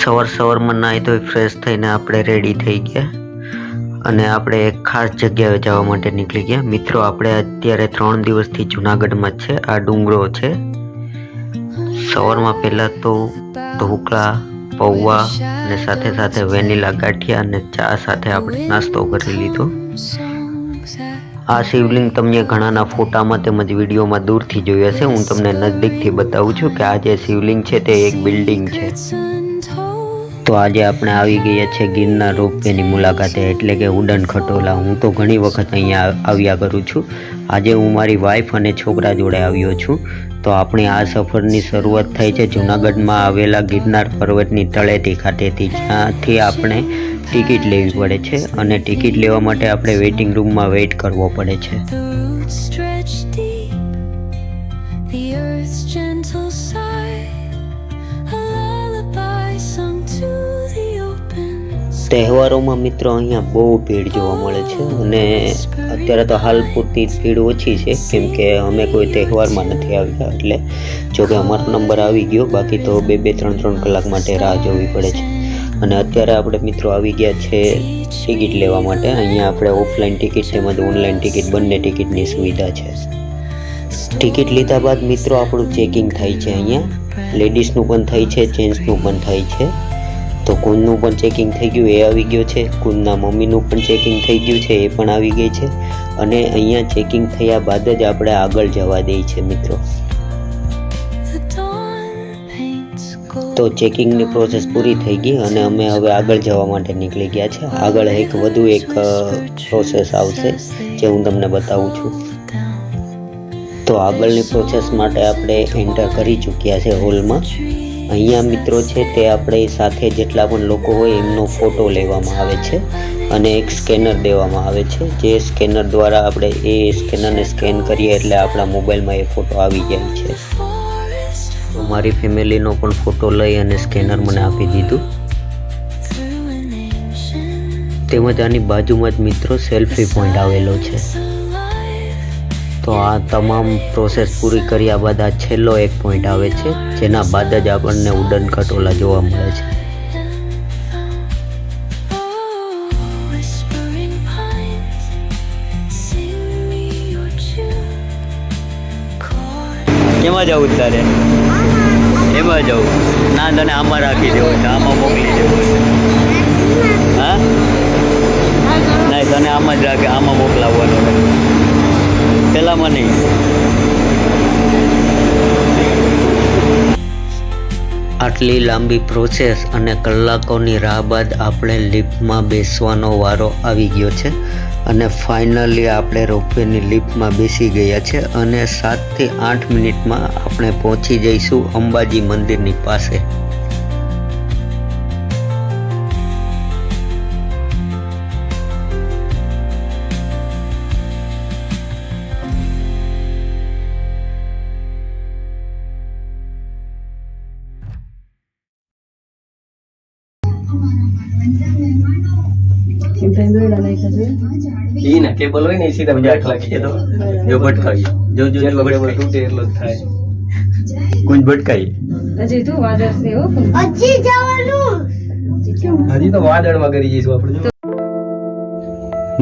સવારમાં નાહી ધોઈ ફ્રેશ થઈને આપણે રેડી થઈ ગયા અને આપણે એક ખાસ જગ્યાએ જવા માટે નીકળી ગયા. મિત્રો, આપણે અત્યારે 3 દિવસથી જુનાગઢમાં જ છે. આ ડુંગરો છે. સવારમાં પહેલાં તો ઢોકળા, પૌવા અને સાથે સાથે વેનીલા ગાંઠિયા અને ચા સાથે આપણે નાસ્તો કરી લીધો. આ શિવલિંગ તમને ઘણાના ફોટામાં તેમજ વિડીયોમાં દૂરથી જોઈ હશે. હું તમને નજદીકથી બતાવું છું કે આ જે શિવલિંગ છે તે એક બિલ્ડિંગ છે. તો આજે આપણે આવી ગયા છે ગિરનાર રોપવેની મુલાકાતે, એટલે કે ઉડન ખટોલા. હું તો ઘણી વખત અહીંયા આવ્યા કરું છું. આજે હું મારી વાઈફ અને છોકરા જોડે આવ્યો છું. તો આપણી આ સફરની શરૂઆત થાય છે જૂનાગઢમાં આવેલા ગિરનાર પર્વતની તળેટી ખાતેથી, જ્યાંથી આપણે ટિકિટ લેવી પડે છે અને ટિકિટ લેવા માટે આપણે વેઇટિંગ રૂમમાં વેઇટ કરવો પડે છે. તહેવારોમાં મિત્રો અહીંયા બહુ ભીડ જોવા મળે છે અને અત્યારે તો હાલ પૂરતી ભીડ ઓછી છે, કેમ કે અમે કોઈ તહેવારમાં નથી આવ્યા. એટલે જોકે અમારો નંબર આવી ગયો, બાકી તો 2-3 કલાક માટે રાહ જોવી પડે છે. અને અત્યારે આપણે મિત્રો આવી ગયા છે ટિકિટ લેવા માટે. અહીંયા આપણે ઓફલાઈન ટિકિટ તેમજ ઓનલાઈન ટિકિટ બંને ટિકિટની સુવિધા છે. ટિકિટ લીધા બાદ મિત્રો આપણું ચેકિંગ થાય છે. અહીંયા લેડીઝનું પણ થાય છે, જેન્ટ્સનું પણ થાય છે. તો કુંજનું પણ ચેકિંગ થઈ ગયું, એ આવી ગયો છે. કુંજના મમ્મીનું પણ ચેકિંગ થઈ ગયું છે, એ પણ આવી ગઈ છે. અને અહીંયા ચેકિંગ થયા બાદ જ આપણે આગળ જવા દઈએ છે મિત્રો. તો ચેકિંગની પ્રોસેસ પૂરી થઈ ગઈ અને અમે હવે આગળ જવા માટે નીકળી ગયા છે. આગળ વધુ એક પ્રોસેસ આવશે જે હું તમને બતાવું છું. તો આગળની પ્રોસેસ માટે આપણે એન્ટર કરી ચૂક્યા છે હોલમાં. અહીંયા મિત્રો છે તે આપણે સાથે જેટલા પણ લોકો હોય એમનો ફોટો લેવામાં આવે છે અને એક સ્કેનર દેવામાં આવે છે. જે સ્કેનર દ્વારા આપણે એ સ્કેનરને સ્કેન કરીએ એટલે આપણા મોબાઈલમાં એ ફોટો આવી જાય છે. મારી ફેમિલીનો પણ ફોટો લઈ અને સ્કેનર મને આપી દીધું. તેમજ આની બાજુમાં જ મિત્રો સેલ્ફી પોઈન્ટ આવેલો છે. તો આ તમામ પ્રોસેસ પૂરી કર્યા બાદ આ છેલ્લો એક પોઈન્ટ આવે છે, જેના બાદ જ આપણને ઉડન ખટોલા જોવા મળે છે. કેમાં જવું તારે? એમાં જવું ના? તને આમાં રાખી દેવું છે, આમાં મોકલી દેવું છે? હા, નહીં, તને આમાં જ રાખે, આમાં મોકલાવવાનું પેલામાં નહીં. આટલી લાંબી પ્રોસેસ અને કલાકોની રાહ બાદ આપણે લિફ્ટમાં બેસવાનો વારો આવી ગયો છે અને ફાઇનલી આપણે રોપવેની લિફ્ટમાં બેસી ગયા છે અને 7 થી 8 મિનિટમાં આપણે પહોંચી જઈશું અંબાજી મંદિરની પાસે. ઈ ના કેબલ હોય ને સીધા મજા 8 લાગી જતો. જો ભટકાવી જો કેબલ તૂટે એટલો જ થાય. કુંજ ભટકાઈ હજી તો વાદળ છે હો. હજી જવાનું, હજી તો વાદળમાં કરી જઈશું આપણે.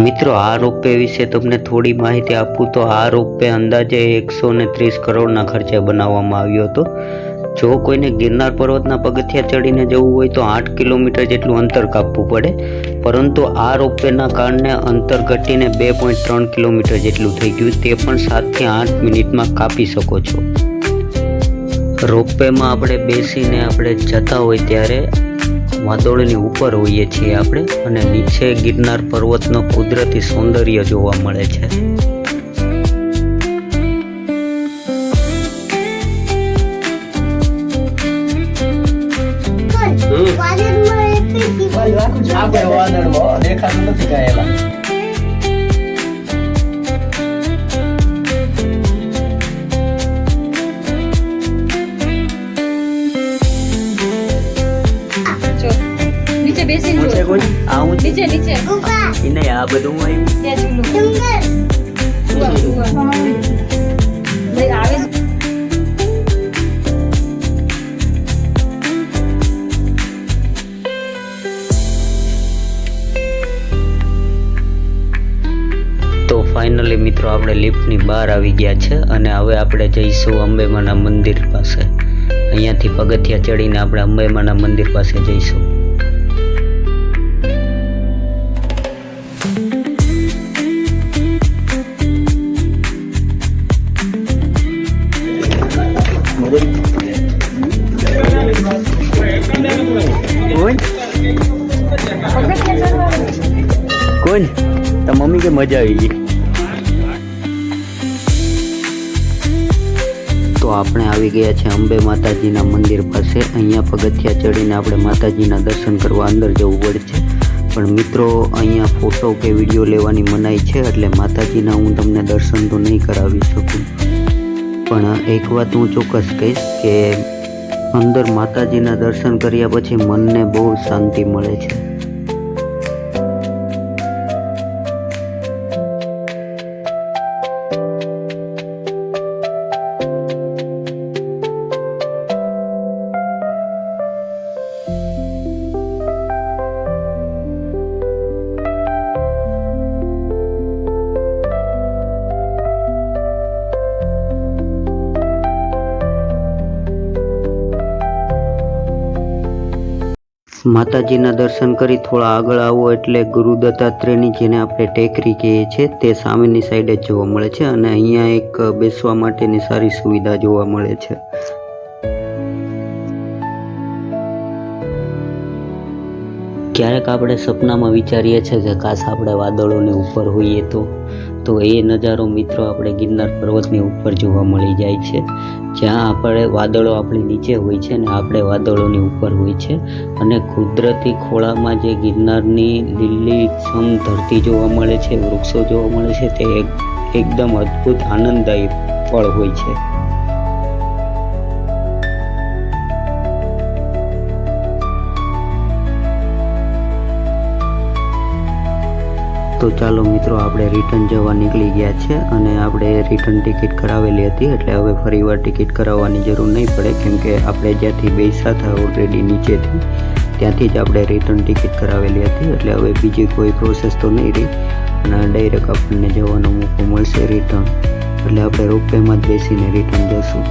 મિત્રો, આ રોપવે વિશે તમને થોડી માહિતી આપું તો આ રોપવે અંદાજે 130 કરોડના ખર્ચે બનાવવામાં આવ્યો હતો. જો કોઈને ગિરનાર પર્વતના પગથિયા ચડીને જવું હોય તો 8 કિલોમીટર જેટલું અંતર કાપવું પડે, પરંતુ આ રોપવેના કારણે અંતર ઘટીને 2.3 કિલોમીટર જેટલું થઈ ગયું. તે પણ 7 થી 8 મિનિટમાં કાપી શકો છો. રોપવેમાં આપણે બેસીને આપણે જતા હોય ત્યારે વાદળોની ઉપર હોઈએ છીએ આપણે, અને નીચે ગિરનાર પર્વતનો કુદરતી સૌંદર્ય જોવા મળે છે. આપણે વાદળમાં દેખાતું નથી કાંઈ એલા. નીચે બેસી પૂછે કોઈ આવું નીચે નીચે એને આ બધું આવ્યું ત્યાં ઝૂલું આવે. ફાઇનલી મિત્રો આપણે લિફ્ટની બહાર આવી ગયા છે અને હવે આપણે જઈશું અંબેમાના મંદિર પાસે. અહીંયાથી પગથિયા ચડીને આપણે અંબેમાના મંદિર પાસે જઈશું. કોણ તો મમ્મી કે મજા આવી ગઈ. તો આપણે આવી ગયા છે અંબે માતાજીના મંદિર પાસે. અહીંયા પગથિયા ચડીને આપણે માતાજીના દર્શન કરવા અંદર જવું પડે છે. પણ મિત્રો અહીંયા ફોટો કે વિડીયો લેવાની મનાઈ છે, એટલે માતાજીના હું તમને દર્શન તો નહીં કરાવી શકું. પણ એક વાત હું ચોક્કસ કહીશ કે અંદર માતાજીના દર્શન કર્યા પછી મનને બહુ શાંતિ મળે છે. માતાજીના દર્શન કરી થોડા આગળ આવો એટલે ગુરુ દત્તાત્રેયની, જેને આપણે ટેકરી કહીએ છીએ, તે સામેની સાઈડે જ જોવા મળે છે. અને અહીંયા એક બેસવા માટેની સારી સુવિધા જોવા મળે છે. ક્યારેક આપણે સપનામાં વિચારીએ છીએ કે કાશ આપણે વાદળોની ઉપર હોઈએ તો એ નજારો મિત્રો આપણે ગિરનાર પર્વતની ઉપર જોવા મળી જાય છે, જ્યાં આપણે વાદળો આપણી નીચે હોય છે અને આપણે વાદળોની ઉપર હોય છે. અને કુદરતી ખોળામાં જે ગિરનારની લીલીછમ ધરતી જોવા મળે છે, વૃક્ષો જોવા મળે છે, તે એકદમ અદ્ભુત આનંદદાયી પળ હોય છે. તો ચાલો મિત્રો, આપણે રિટર્ન જવા નીકળી ગયા છે અને આપણે રિટર્ન ટિકિટ કરાવેલી હતી, એટલે હવે ફરીવાર ટિકિટ કરાવવાની જરૂર નહીં પડે, કેમ કે આપણે જ્યાંથી બેસ્યા હતા ઓલરેડી નીચેથી, ત્યાંથી જ આપણે રિટર્ન ટિકિટ કરાવેલી હતી. એટલે હવે બીજી કોઈ પ્રોસેસ તો નહીં રહી અને ડાયરેક્ટ આપણને જવાનો મોકો મળશે રિટર્ન. એટલે આપણે રોપવેમાં જ બેસીને રિટર્ન જશું.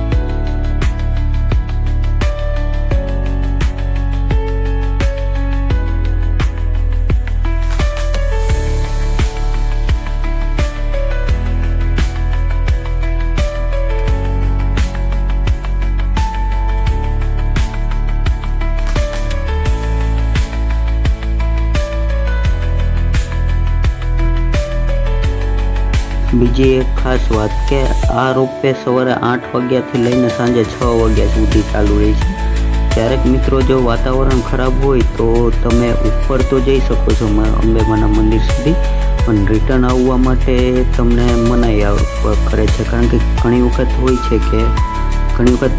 બીજી એક ખાસ વાત કે આ રોપવે સવારે 8 વાગ્યાથી લઈને સાંજે 6 વાગ્યા સુધી ચાલુ રહે છે. ક્યારેક મિત્રો જો વાતાવરણ ખરાબ હોય તો તમે ઉપર તો જઈ શકો છો અંબેમાના મંદિર સુધી, પણ રિટર્ન આવવા માટે તમને મનાઈ કરે છે. કારણ કે ઘણી વખત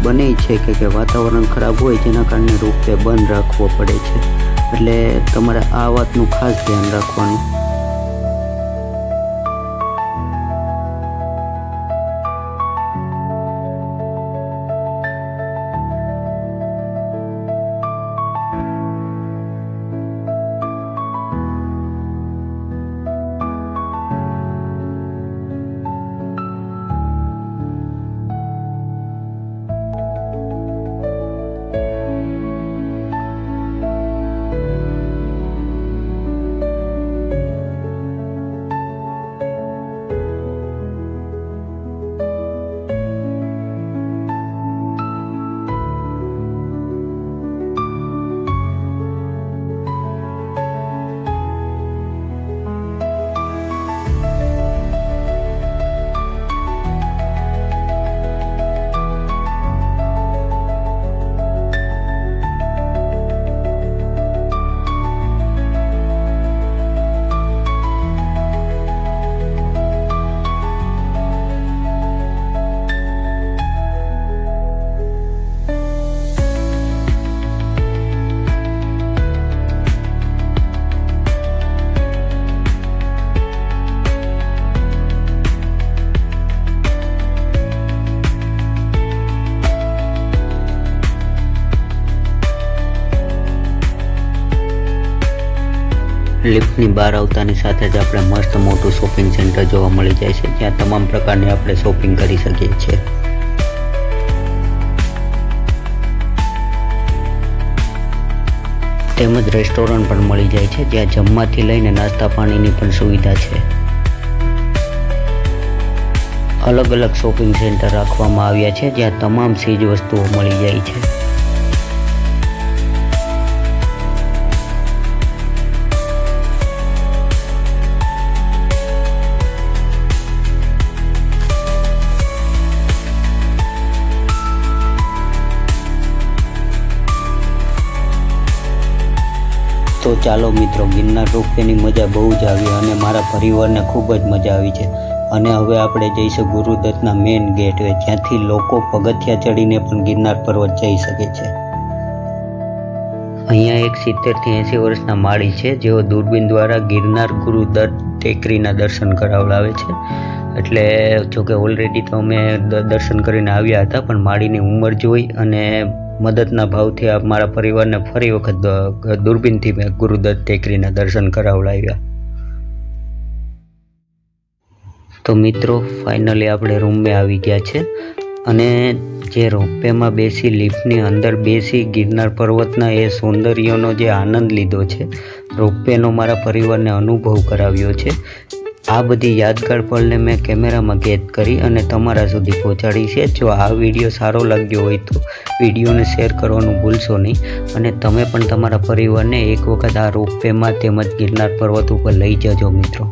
બને છે કે વાતાવરણ ખરાબ હોય, જેના કારણે રોપવે બંધ રાખવો પડે છે. એટલે તમારે આ વાતનું ખાસ ધ્યાન રાખવાનું. લિફ્ટની બહાર આવતાની સાથે જ આપણે મસ્ત મોટું શોપિંગ સેન્ટર જોવા મળી જાય છે, જ્યાં તમામ પ્રકારની આપણે શોપિંગ કરી શકીએ છીએ. તેમજ રેસ્ટોરન્ટ પણ મળી જાય છે, જ્યાં જમવાથી લઈને નાસ્તા પાણીની પણ સુવિધા છે. અલગ અલગ શોપિંગ સેન્ટર રાખવામાં આવ્યા છે, જ્યાં તમામ ચીજ વસ્તુઓ મળી જાય છે. તો ચાલો મિત્રો, ગિરનાર રોપવેની મજા બહુ જ આવી અને મારા પરિવારને ખૂબ જ મજા આવી છે. અને હવે આપણે જઈશું ગુરુદત્તના મેઇન ગેટવે, જ્યાંથી લોકો પગથિયા ચડીને પણ ગિરનાર પર્વત જઈ શકે છે. અહીંયા એક 70 થી 80 વર્ષના માળી છે, જેઓ દૂરબીન દ્વારા ગિરનાર ગુરુદત્ત ટેકરીના દર્શન કરાવડાવે છે. એટલે જોકે ઓલરેડી તો અમે દર્શન કરીને આવ્યા હતા, પણ માળીની ઉંમર જોઈ અને મદદના ભાવથી મારા પરિવારને ફરી વખત દૂરબીનથી મેં ગુરુદત્ત ટેકરીના દર્શન કરાવડાવ્યા. તો મિત્રો, ફાઇનલી આપણે રૂમમાં આવી ગયા છે અને જે રોપવેમાં બેસી લિફ્ટની અંદર બેસી ગિરનાર પર્વતના એ સૌંદર્યનો જે આનંદ લીધો છે, રોપવેનો મારા પરિવારને અનુભવ કરાવ્યો છે. આ બધી યાદગાર પળને મેં કેમેરામાં કેદ કરી અને તમારા સુધી પહોંચાડી છે. જો આ વિડીયો સારો લાગ્યો હોય તો વિડીયોને શેર કરવાનું ભૂલશો નહીં અને તમે પણ તમારા પરિવારને એક વખત આ રોપવેમાં તેમજ ગિરનાર પર્વત ઉપર લઈ જજો મિત્રો.